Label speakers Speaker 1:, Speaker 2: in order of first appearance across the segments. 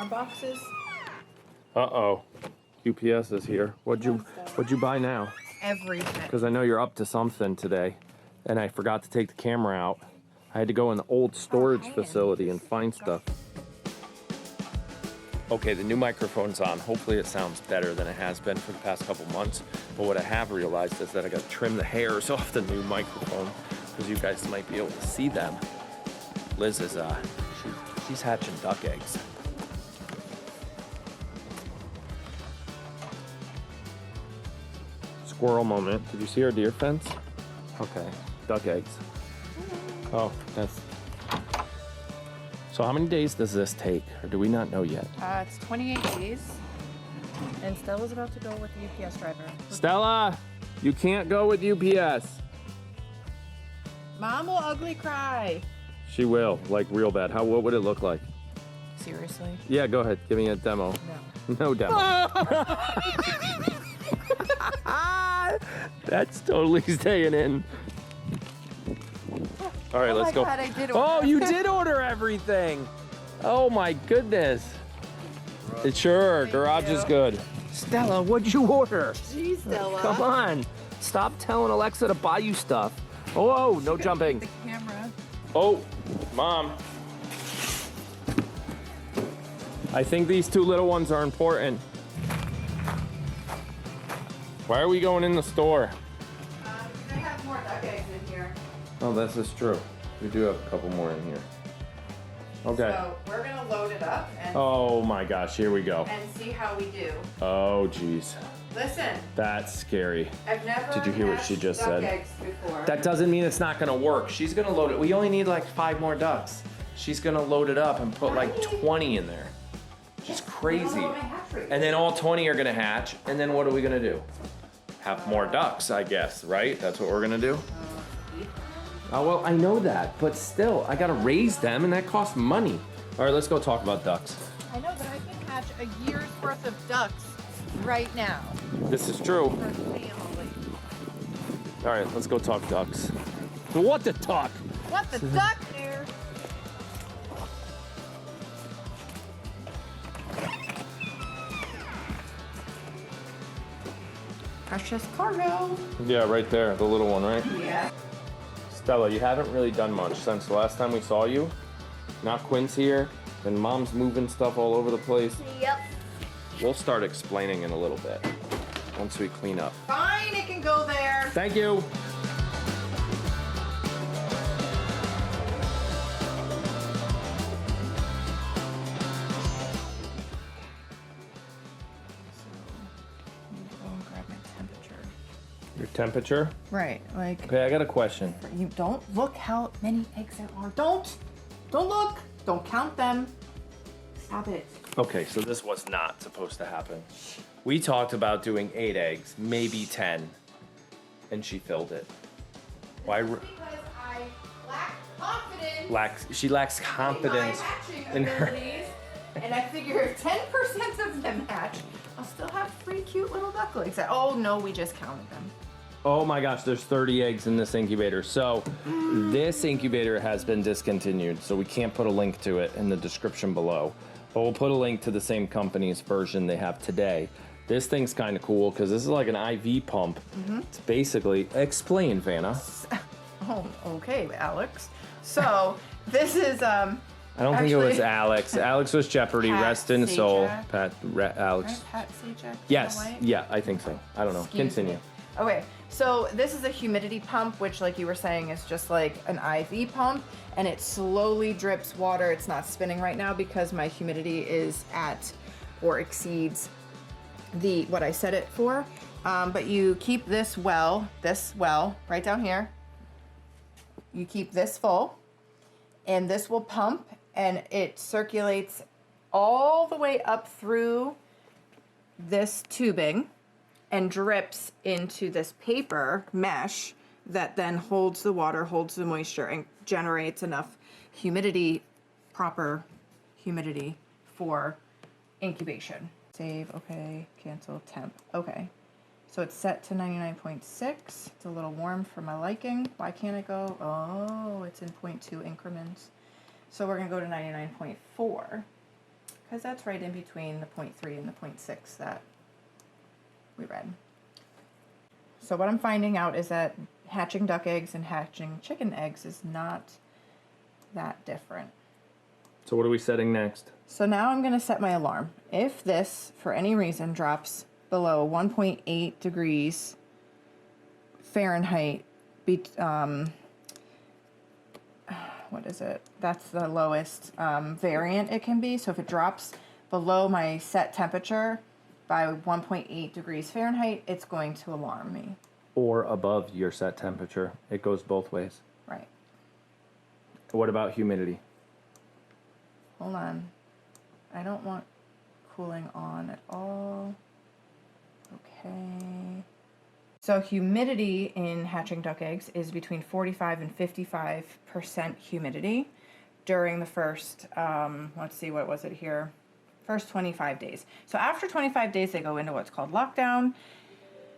Speaker 1: boxes.
Speaker 2: Uh-oh. UPS is here. What'd you buy now?
Speaker 1: Everything.
Speaker 2: Because I know you're up to something today, and I forgot to take the camera out. I had to go in the old storage facility and find stuff. Okay, the new microphone's on. Hopefully it sounds better than it has been for the past couple months. But what I have realized is that I gotta trim the hairs off the new microphone because you guys might be able to see them. Liz is, she's hatching duck eggs. Squirrel moment. Did you see our deer fence? Okay, duck eggs. Oh, that's... So how many days does this take, or do we not know yet?
Speaker 1: It's 28 days, and Stella's about to go with the UPS driver.
Speaker 2: Stella, you can't go with UPS.
Speaker 1: Mom will ugly cry.
Speaker 2: She will, like real bad. What would it look like?
Speaker 1: Seriously?
Speaker 2: Yeah, go ahead, give me a demo.
Speaker 1: No.
Speaker 2: No demo. That's totally staying in. All right, let's go.
Speaker 1: God, I did
Speaker 2: order. Oh, you did order everything. Oh my goodness. Sure, garage is good. Stella, what'd you order?
Speaker 1: Jeez, Stella.
Speaker 2: Come on. Stop telling Alexa to buy you stuff. Oh, no jumping.
Speaker 1: The camera.
Speaker 2: Oh, Mom. I think these two little ones are important. Why are we going in the store?
Speaker 1: They have more duck eggs in here.
Speaker 2: Oh, this is true. We do have a couple more in here. Okay.
Speaker 1: So we're gonna load it up and,
Speaker 2: Oh my gosh, here we go.
Speaker 1: and see how we do.
Speaker 2: Oh geez.
Speaker 1: Listen,
Speaker 2: That's scary.
Speaker 1: I've never
Speaker 2: Did you hear what she
Speaker 1: hatched
Speaker 2: just
Speaker 1: duck
Speaker 2: said?
Speaker 1: eggs before.
Speaker 2: That doesn't mean it's not gonna work. She's gonna load it. We only need like 5 more ducks. She's gonna load it up and put like 20 in there. Just crazy. And then all 20 are gonna hatch. And then what are we gonna do? Have more ducks, I guess, right? That's what we're gonna do? Oh, well, I know that, but still, I gotta raise them and that costs money. All right, let's go talk about ducks.
Speaker 1: I know, but I can hatch a year's worth of ducks right now.
Speaker 2: This is true.
Speaker 1: For family.
Speaker 2: All right, let's go talk ducks. What the talk?
Speaker 1: What the duck, there? Precious cargo.
Speaker 2: Yeah, right there, the little one, right?
Speaker 1: Yeah.
Speaker 2: Stella, you haven't really done much since the last time we saw you. Now Quinn's here, and Mom's moving stuff all over the place.
Speaker 1: Yep.
Speaker 2: We'll start explaining in a little bit once we clean up.
Speaker 1: Fine, it can go there.
Speaker 2: Thank you. Your temperature?
Speaker 1: Right, like,
Speaker 2: Okay, I got a question.
Speaker 1: you don't look how many eggs there are. Don't look. Don't count them. Stop it.
Speaker 2: Okay, so this was not supposed to happen. We talked about doing 8 eggs, maybe 10, and she filled it. Why?
Speaker 1: Because I lack confidence.
Speaker 2: She lacks confidence in her.
Speaker 1: Abilities, and I figure if 10% of them hatch, I'll still have 3 cute little ducklings. Oh no, we just counted them.
Speaker 2: Oh my gosh, there's 30 eggs in this incubator. So this incubator has been discontinued, so we can't put a link to it in the description below. But we'll put a link to the same company's version they have today. This thing's kind of cool because this is like an IV pump. It's basically, explain, Vanna.
Speaker 1: Oh, okay, Alex. So this is
Speaker 2: I don't think it was Alex. Alex was Jeopardy.
Speaker 1: Pat
Speaker 2: Rest in soul.
Speaker 1: Sajak.
Speaker 2: Alex.
Speaker 1: Right, Pat Sajak?
Speaker 2: Yes.
Speaker 1: White?
Speaker 2: Yeah, I think so. I don't know.
Speaker 1: Excuse
Speaker 2: Continue.
Speaker 1: me. Okay, so this is a humidity pump, which like you were saying is just like an IV pump, and it slowly drips water. It's not spinning right now because my humidity is at or exceeds what I set it for. But you keep this well right down here. You keep this full, and this will pump, and it circulates all the way up through this tubing and drips into this paper mesh that then holds the water, holds the moisture, and generates enough humidity, proper humidity for incubation. Save, okay, cancel, temp, okay. So it's set to 99.6. It's a little warm for my liking. Why can't it go? Oh, it's in 0.2 increments. So we're gonna go to 99.4. because that's right in between the 0.3 and the 0.6 that we read. So what I'm finding out is that hatching duck eggs and hatching chicken eggs is not that different.
Speaker 2: So what are we setting next?
Speaker 1: So now I'm going to set my alarm. If this, for any reason, drops below 1.8 degrees Fahrenheit, what is it? That's the lowest variant it can be. So if it drops below my set temperature by 1.8 degrees Fahrenheit, it's going to alarm me.
Speaker 2: Or above your set temperature. It goes both ways.
Speaker 1: Right.
Speaker 2: What about humidity?
Speaker 1: Hold on. I don't want cooling on at all. Okay. So humidity in hatching duck eggs is between 45 and 55% humidity during the first, let's see, what was it here? First 25 days. So after 25 days, they go into what's called lockdown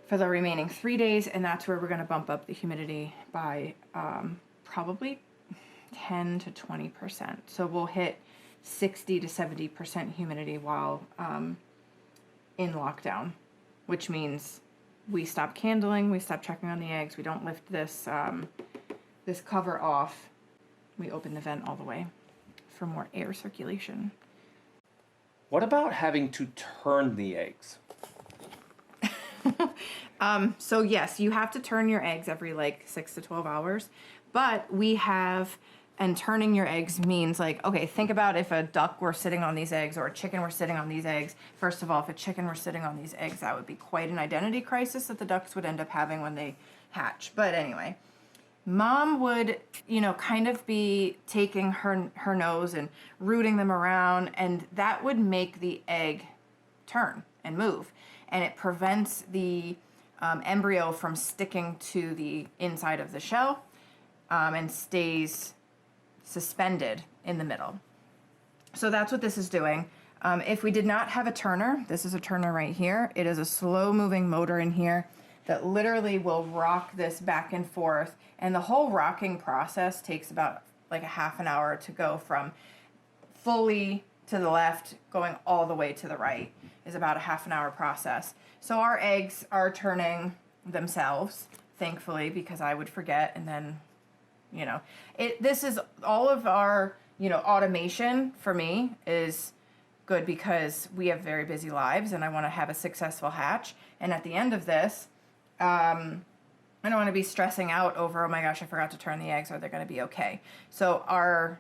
Speaker 1: for the remaining 3 days, and that's where we're going to bump up the humidity by probably 10 to 20%. So we'll hit 60 to 70% humidity while in lockdown, which means we stop candling, we stop checking on the eggs, we don't lift this this cover off, we open the vent all the way for more air circulation.
Speaker 2: What about having to turn the eggs?
Speaker 1: So yes, you have to turn your eggs every like 6 to 12 hours, but we have, and turning your eggs means like, okay, think about if a duck were sitting on these eggs or a chicken were sitting on these eggs. First of all, if a chicken were sitting on these eggs, that would be quite an identity crisis that the ducks would end up having when they hatch. But anyway, mom would, you know, kind of be taking her nose and rooting them around, and that would make the egg turn and move. And it prevents the embryo from sticking to the inside of the shell and stays suspended in the middle. So that's what this is doing. If we did not have a turner, this is a turner right here. It is a slow moving motor in here that literally will rock this back and forth. And the whole rocking process takes about like a half an hour to go from fully to the left, going all the way to the right is about a half an hour process. So our eggs are turning themselves, thankfully, because I would forget, and then, you know, this is all of our, you know, automation for me is good because we have very busy lives and I want to have a successful hatch. And at the end of this, I don't want to be stressing out over, oh my gosh, I forgot to turn the eggs, are they going to be okay? So our,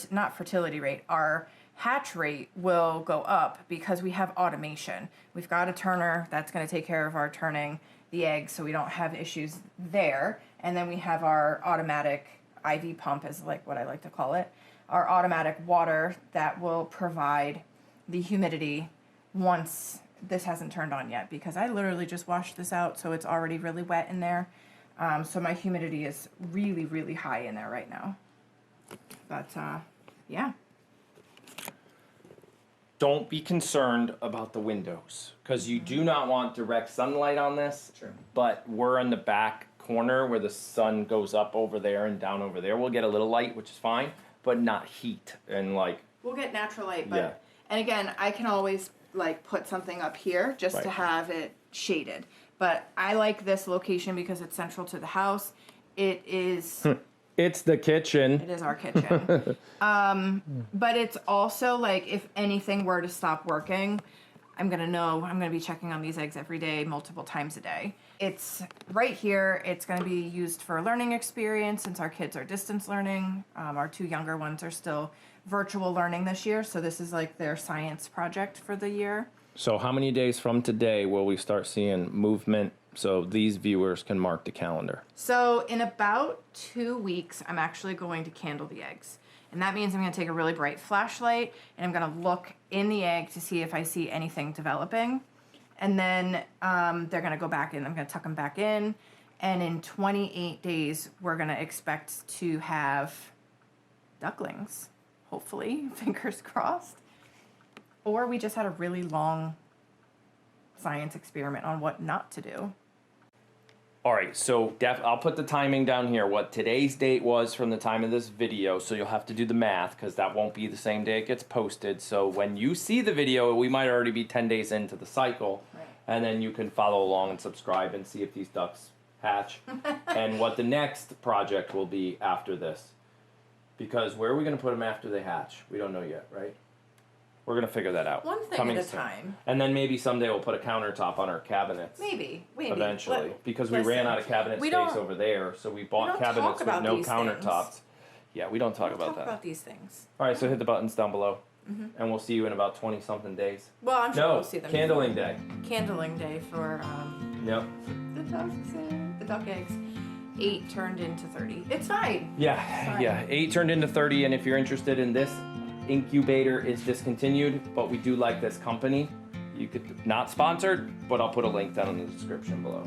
Speaker 1: not fertility rate, our hatch rate will go up because we have automation. We've got a turner that's going to take care of our turning the eggs so we don't have issues there. And then we have our automatic IV pump, is like what I like to call it, our automatic water that will provide the humidity once this hasn't turned on yet, because I literally just washed this out, so it's already really wet in there. So my humidity is really, really high in there right now. But yeah.
Speaker 2: Don't be concerned about the windows, because you do not want direct sunlight on this.
Speaker 1: True.
Speaker 2: But we're in the back corner where the sun goes up over there and down over there. We'll get a little light, which is fine, but not heat and like.
Speaker 1: We'll get natural light, but
Speaker 2: Yeah.
Speaker 1: And again, I can always like put something up here just to
Speaker 2: Right.
Speaker 1: have it shaded. But I like this location because it's central to the house. It is.
Speaker 2: It's the kitchen.
Speaker 1: It is our kitchen. But it's also like if anything were to stop working, I'm going to know I'm going to be checking on these eggs every day, multiple times a day. It's right here. It's going to be used for a learning experience since our kids are distance learning. Our two younger ones are still virtual learning this year. So this is like their science project for the year.
Speaker 2: So how many days from today will we start seeing movement so these viewers can mark the calendar?
Speaker 1: So in about 2 weeks, I'm actually going to candle the eggs. And that means I'm going to take a really bright flashlight and I'm going to look in the egg to see if I see anything developing. And then they're going to go back in. I'm going to tuck them back in. And in 28 days, we're going to expect to have ducklings, hopefully, fingers crossed. Or we just had a really long science experiment on what not to do.
Speaker 2: All right, so I'll put the timing down here, what today's date was from the time of this video, so you'll have to do the math because that won't be the same day it gets posted. So when you see the video, we might already be 10 days into the cycle,
Speaker 1: Right.
Speaker 2: and then you can follow along and subscribe and see if these ducks hatch and what the next project will be after this. Because where are we going to put them after they hatch? We don't know yet, right? We're going to figure that out.
Speaker 1: One thing
Speaker 2: Coming
Speaker 1: at a
Speaker 2: soon.
Speaker 1: time.
Speaker 2: And then maybe someday we'll put a countertop on our cabinets.
Speaker 1: Maybe.
Speaker 2: Eventually, because we ran out of cabinet
Speaker 1: we
Speaker 2: space
Speaker 1: don't-
Speaker 2: over there, so we bought
Speaker 1: don't
Speaker 2: cabinets
Speaker 1: talk
Speaker 2: with
Speaker 1: about
Speaker 2: no
Speaker 1: these
Speaker 2: countertops.
Speaker 1: things.
Speaker 2: Yeah, we don't talk
Speaker 1: We'll
Speaker 2: about
Speaker 1: talk
Speaker 2: that.
Speaker 1: about these things.
Speaker 2: All right, so hit the buttons down below, and we'll see you in about 20-something days.
Speaker 1: Well, I'm sure
Speaker 2: No,
Speaker 1: we'll see them.
Speaker 2: candling day.
Speaker 1: Candling day for
Speaker 2: Yep.
Speaker 1: the duck eggs. 8 turned into 30. It's fine.
Speaker 2: Yeah,
Speaker 1: Fine.
Speaker 2: yeah. 8 turned into 30, and if you're interested in this, Incubator is discontinued, but we do like this company. You could not sponsored, but I'll put a link down in the description below.